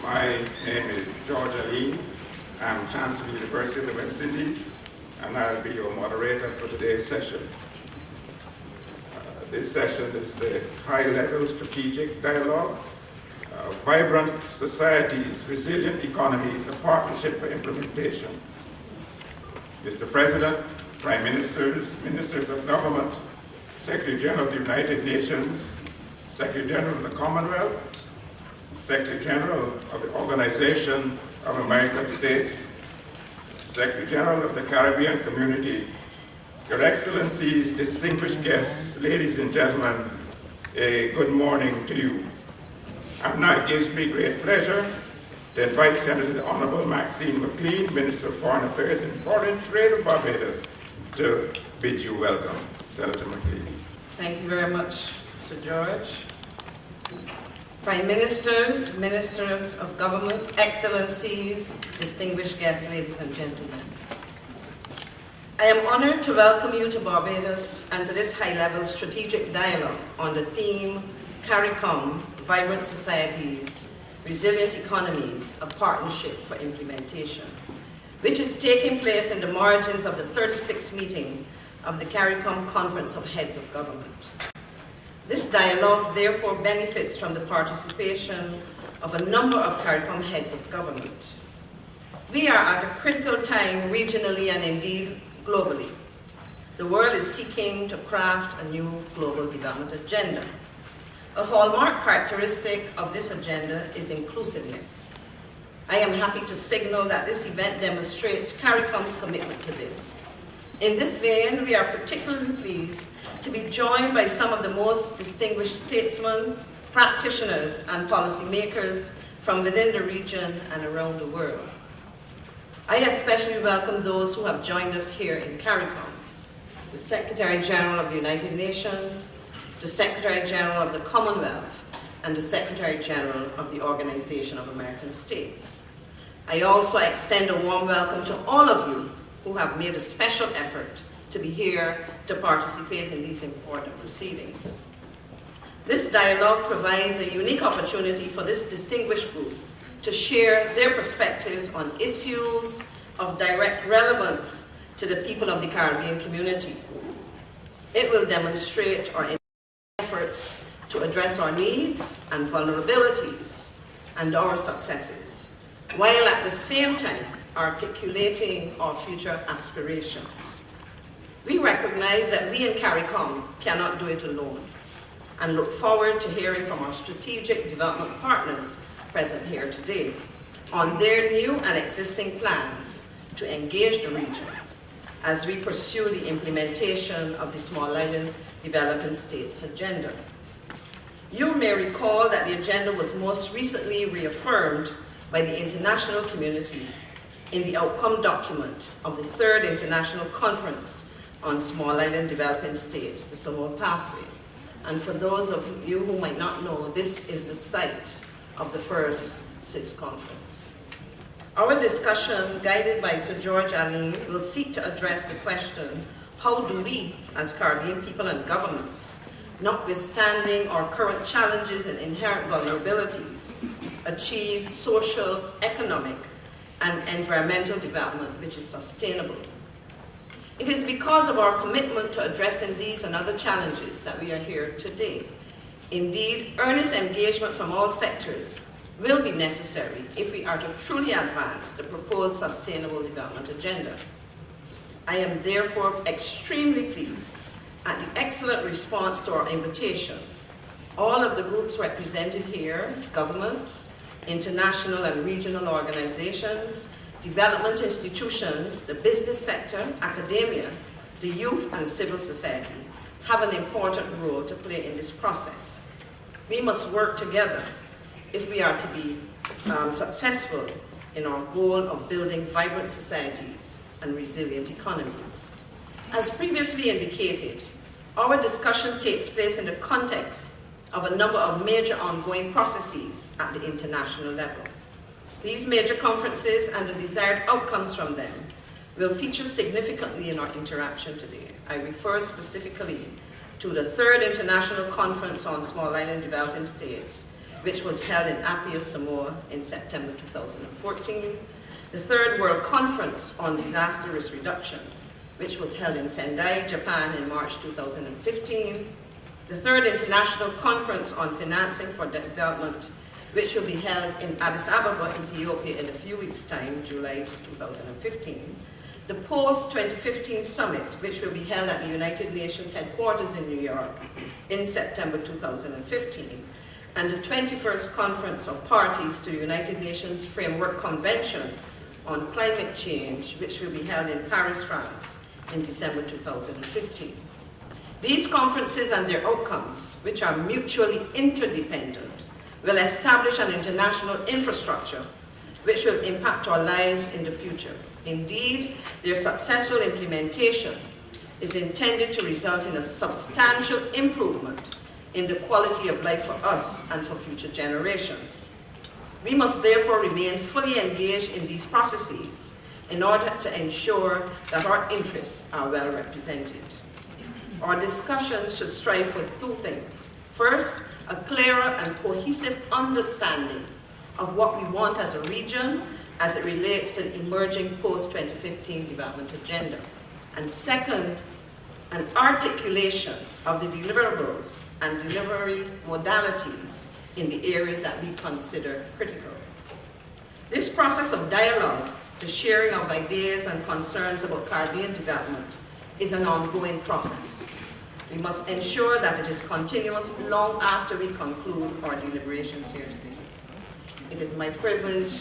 My name is George Aline. I'm Chancellor of the University of the West Indies, and I'll be your moderator for today's session. This session is the high-level strategic dialogue, vibrant societies, resilient economies, a partnership for implementation. Mr. President, Prime Ministers, Ministers of Government, Secretary General of the United Nations, Secretary General of the Commonwealth, Secretary General of the Organization of American States, Secretary General of the Caribbean Community, Your Excellencies, distinguished guests, ladies and gentlemen, a good morning to you. And now it gives me great pleasure to invite Senator the Honorable Maxine McLean, Minister of Foreign Affairs and Foreign Trade of Barbados, to bid you welcome. Senator McLean. Thank you very much, Sir George. Prime Ministers, Ministers of Government, Excellencies, distinguished guests, ladies and gentlemen. I am honored to welcome you to Barbados and to this high-level strategic dialogue on the theme, CARICOM, Vibrant Societies, Resilient Economies, a Partnership for Implementation, which is taking place in the margins of the 36th meeting of the CARICOM Conference of Heads of Government. This dialogue therefore benefits from the participation of a number of CARICOM heads of government. We are at a critical time regionally and indeed globally. The world is seeking to craft a new global development agenda. A hallmark characteristic of this agenda is inclusiveness. I am happy to signal that this event demonstrates CARICOM's commitment to this. In this vein, we are particularly pleased to be joined by some of the most distinguished statesmen, practitioners, and policymakers from within the region and around the world. I especially welcome those who have joined us here in CARICOM: the Secretary General of the United Nations, the Secretary General of the Commonwealth, and the Secretary General of the Organization of American States. I also extend a warm welcome to all of you who have made a special effort to be here to participate in these important proceedings. This dialogue provides a unique opportunity for this distinguished group to share their perspectives on issues of direct relevance to the people of the Caribbean community. It will demonstrate our efforts to address our needs and vulnerabilities and our successes, while at the same time articulating our future aspirations. We recognize that we in CARICOM cannot do it alone and look forward to hearing from our strategic development partners present here today on their new and existing plans to engage the region as we pursue the implementation of the Small Island Developing States Agenda. You may recall that the agenda was most recently reaffirmed by the international community in the outcome document of the Third International Conference on Small Island Developing States, the Samoa Pathway. And for those of you who might not know, this is the site of the first SIDS conference. Our discussion, guided by Sir George Aline, will seek to address the question, how do we, as Caribbean people and governments, notwithstanding our current challenges and inherent vulnerabilities, achieve social, economic, and environmental development which is sustainable? It is because of our commitment to addressing these and other challenges that we are here today. Indeed, earnest engagement from all sectors will be necessary if we are to truly advance the proposed Sustainable Development Agenda. I am therefore extremely pleased at the excellent response to our invitation. All of the groups represented here, governments, international and regional organizations, development institutions, the business sector, academia, the youth and civil society, have an important role to play in this process. We must work together if we are to be successful in our goal of building vibrant societies and resilient economies. As previously indicated, our discussion takes place in the context of a number of major ongoing processes at the international level. These major conferences and the desired outcomes from them will feature significantly in our interaction today. I refer specifically to the Third International Conference on Small Island Developing States, which was held in Apia, Samoa in September 2014. The third World Conference on Disaster Risk Reduction, which was held in Sendai, Japan in March 2015. The third International Conference on Financing for Development, which will be held in Addis Ababa, Ethiopia in a few weeks' time, July 2015. The Post-2015 Summit, which will be held at the United Nations headquarters in New York in September 2015. And the 21st Conference of Parties to the United Nations Framework Convention on Climate Change, which will be held in Paris, France in December 2015. These conferences and their outcomes, which are mutually interdependent, will establish an international infrastructure which will impact our lives in the future. Indeed, their successful implementation is intended to result in a substantial improvement in the quality of life for us and for future generations. We must therefore remain fully engaged in these processes in order to ensure that our interests are well represented. Our discussion should strive for two things. First, a clearer and cohesive understanding of what we want as a region as it relates to the emerging post-2015 development agenda. And second, an articulation of the deliverables and delivery modalities in the areas that we consider critical. This process of dialogue, the sharing of ideas and concerns about Caribbean development, is an ongoing process. We must ensure that it is continuous long after we conclude our deliberations here today. It is my privilege,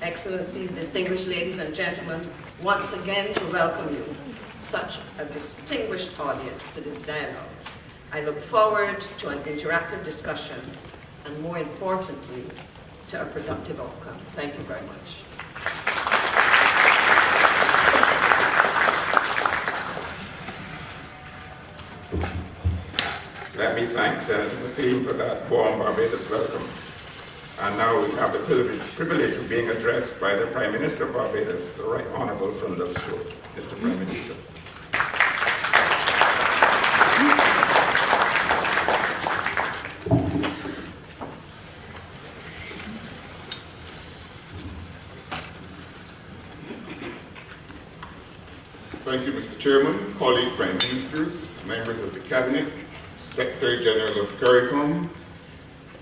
Excellencies, distinguished ladies and gentlemen, once again to welcome you, such a distinguished audience, to this dialogue. I look forward to an interactive discussion and, more importantly, to a productive outcome. Thank you very much. Let me thank Senator McLean for that warm Barbados welcome. And now we have the privilege of being addressed by the Prime Minister of Barbados, the Right Honourable Frundle Stewart. Mr. Prime Minister. Thank you, Mr. Chairman, colleague Prime Ministers, members of the Cabinet, Secretary General of CARICOM,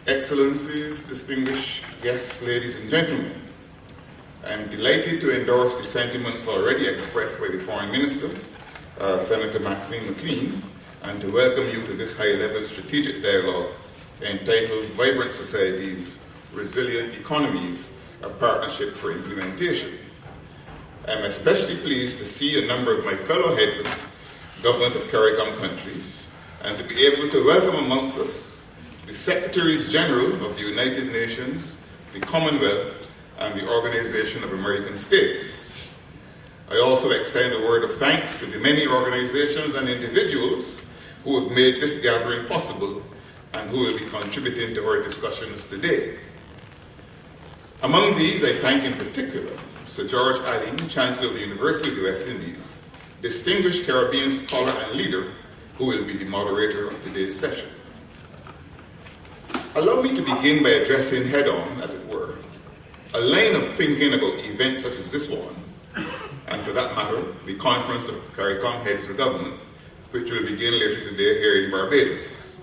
Excellencies, distinguished guests, ladies and gentlemen. I am delighted to endorse the sentiments already expressed by the Foreign Minister, Senator Maxine McLean, and to welcome you to this high-level strategic dialogue entitled Vibrant Societies, Resilient Economies, a Partnership for Implementation. I am especially pleased to see a number of my fellow heads of government of CARICOM countries and to be able to welcome amongst us the Secretaries General of the United Nations, the Commonwealth, and the Organization of American States. I also extend a word of thanks to the many organizations and individuals who have made this gathering possible and who will be contributing to our discussions today. Among these, I thank in particular Sir George Ali, Chancellor of the University of the West Indies, distinguished Caribbean scholar and leader, who will be the moderator of today's session. Allow me to begin by addressing head-on, as it were, a line of thinking about events such as this one, and for that matter, the Conference of CARICOM Heads of Government, which will begin later today here in Barbados.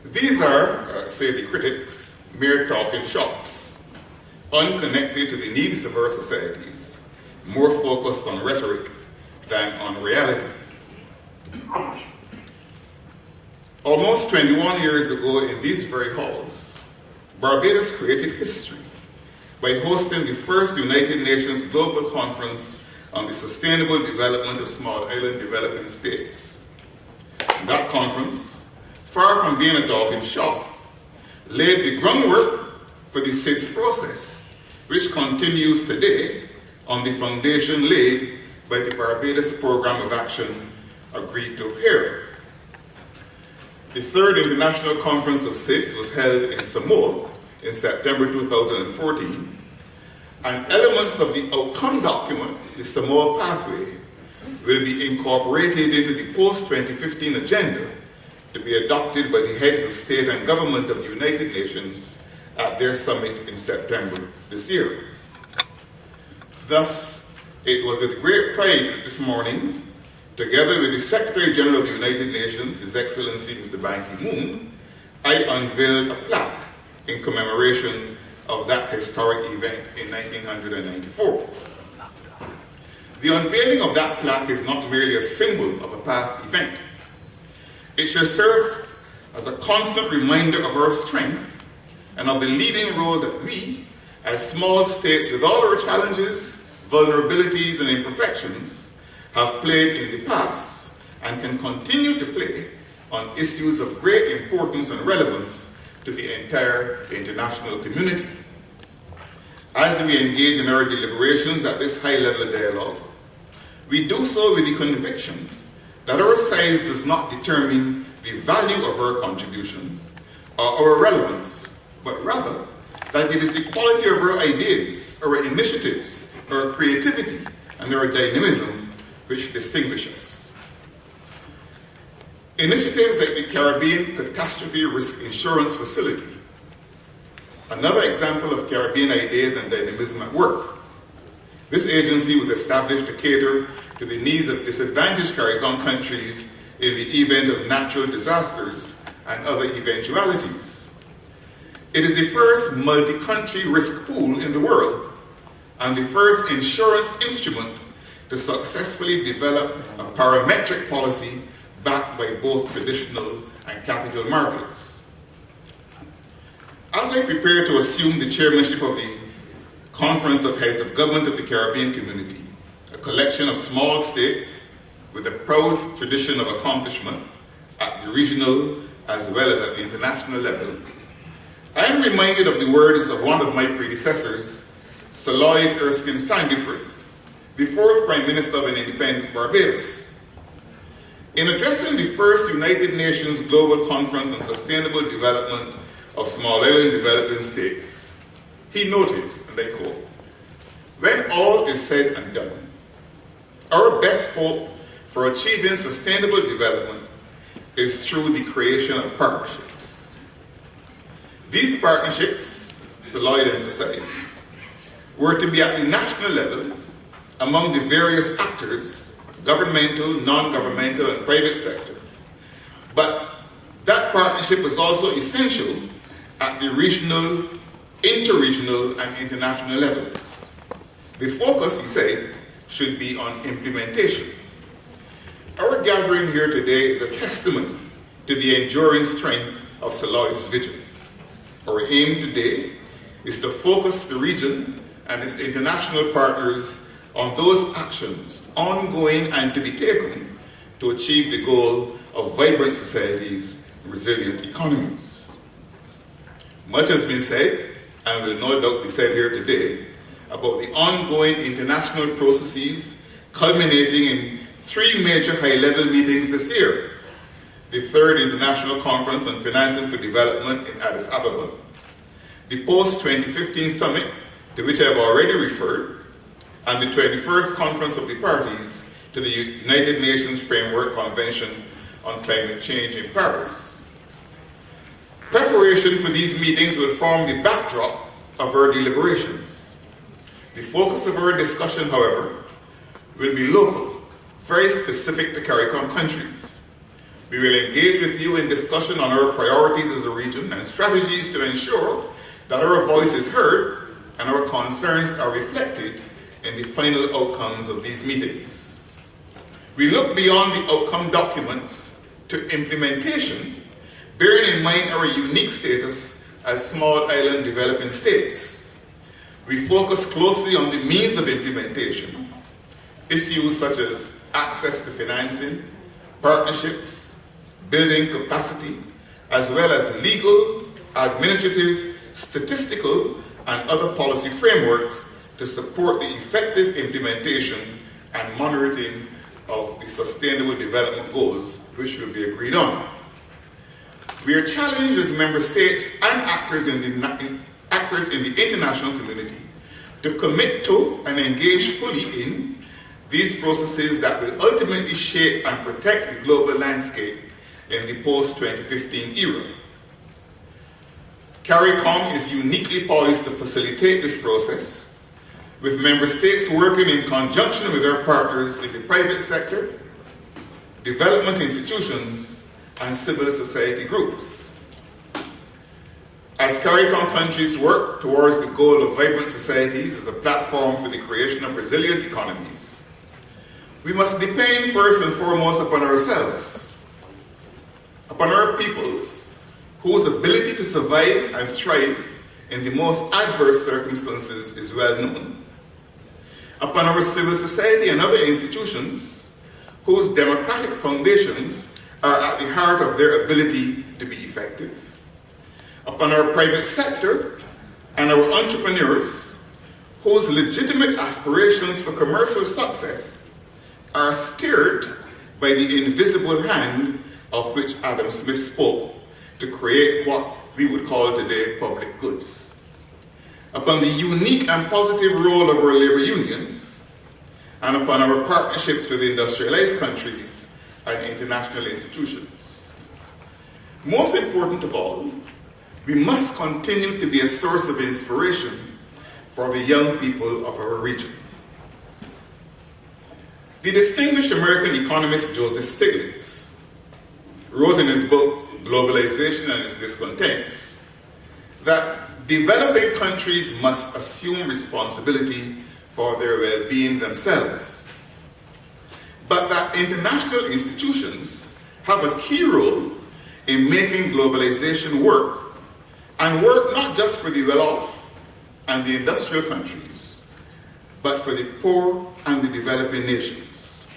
These are, say the critics, mere talking shops, unconnected to the needs of our societies, more focused on rhetoric than on reality. Almost 21 years ago in these very halls, Barbados created history by hosting the first United Nations Global Conference on the Sustainable Development of Small Island Developing States. And that conference, far from being a talking shop, laid the groundwork for the SIDS process, which continues today on the foundation laid by the Barbados Programme of Action agreed to here. The third International Conference of SIDS was held in Samoa in September 2014, and elements of the outcome document, the Samoa Pathway, will be incorporated into the post-2015 agenda to be adopted by the heads of state and government of the United Nations at their summit in September this year. Thus, it was with great pride this morning, together with the Secretary General of the United Nations, His Excellency Mr. Ban Ki-moon, I unveiled a plaque in commemoration of that historic event in 1994. The unveiling of that plaque is not merely a symbol of a past event. It should serve as a constant reminder of our strength and of the leading role that we, as small states with all our challenges, vulnerabilities, and imperfections, have played in the past and can continue to play on issues of great importance and relevance to the entire international community. As we engage in our deliberations at this high-level dialogue, we do so with the conviction that our size does not determine the value of our contribution or our relevance, but rather that it is the quality of our ideas, our initiatives, our creativity, and our dynamism which distinguish us. Initiatives like the Caribbean Catastrophe Risk Insurance Facility, another example of Caribbean ideas and dynamism at work. This agency was established to cater to the needs of disadvantaged CARICOM countries in the event of natural disasters and other eventualities. It is the first multi-country risk pool in the world and the first insurance instrument to successfully develop a parametric policy backed by both traditional and capital markets. As I prepare to assume the chairmanship of the Conference of Heads of Government of the Caribbean Community, a collection of small states with a proud tradition of accomplishment at the regional as well as at the international level, I am reminded of the words of one of my predecessors, Sir Lloyd Erskine Sandiford, the fourth Prime Minister of an independent Barbados. In addressing the first United Nations Global Conference on Sustainable Development of Small Island Developing States, he noted, and I quote, "When all is said and done, our best hope for achieving sustainable development is through the creation of partnerships. These partnerships," Sir Lloyd emphasized, "were to be at the national level among the various actors, governmental, non-governmental, and private sector. But that partnership was also essential at the regional, interregional, and international levels. The focus," he said, "should be on implementation." Our gathering here today is a testimony to the enduring strength of Sir Lloyd's vision. Our aim today is to focus the region and its international partners on those actions, ongoing and to be taken, to achieve the goal of vibrant societies and resilient economies. Much has been said, and will no doubt be said here today, about the ongoing international processes culminating in 3 major high-level meetings this year: the 3rd International Conference on Financing for Development in Addis Ababa, the post-2015 summit, to which I have already referred, and the 21st Conference of the Parties to the United Nations Framework Convention on Climate Change in Paris. Preparation for these meetings will form the backdrop of our deliberations. The focus of our discussion, however, will be local, very specific to CARICOM countries. We will engage with you in discussion on our priorities as a region and strategies to ensure that our voice is heard and our concerns are reflected in the final outcomes of these meetings. We look beyond the outcome documents to implementation, bearing in mind our unique status as small island developing states. We focus closely on the means of implementation, issues such as access to financing, partnerships, building capacity, as well as legal, administrative, statistical, and other policy frameworks to support the effective implementation and monitoring of the Sustainable Development Goals which will be agreed on. We are challenged as member states and actors in the international community to commit to and engage fully in these processes that will ultimately shape and protect the global landscape in the post-2015 era. CARICOM is uniquely poised to facilitate this process, with member states working in conjunction with their partners in the private sector, development institutions, and civil society groups. As CARICOM countries work towards the goal of vibrant societies as a platform for the creation of resilient economies, we must depend first and foremost upon ourselves, upon our peoples, whose ability to survive and thrive in the most adverse circumstances is well known, upon our civil society and other institutions, whose democratic foundations are at the heart of their ability to be effective, upon our private sector and our entrepreneurs, whose legitimate aspirations for commercial success are steered by the invisible hand of which Adam Smith spoke to create what we would call today public goods, upon the unique and positive role of our labor unions, and upon our partnerships with industrialized countries and international institutions. Most important of all, we must continue to be a source of inspiration for the young people of our region. The distinguished American economist Joseph Stiglitz wrote in his book, Globalization and Its Discontents, that developing countries must assume responsibility for their well-being themselves, but that international institutions have a key role in making globalization work, and work not just for the well-off and the industrial countries, but for the poor and the developing nations.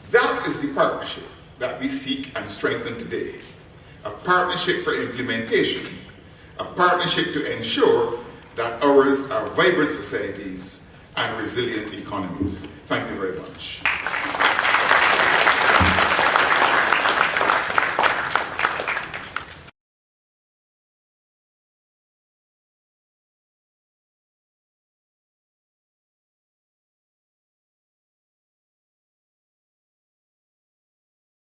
That is the partnership that we seek and strengthen today. A partnership for implementation, a partnership to ensure that ours are vibrant societies and resilient economies. Thank you very much.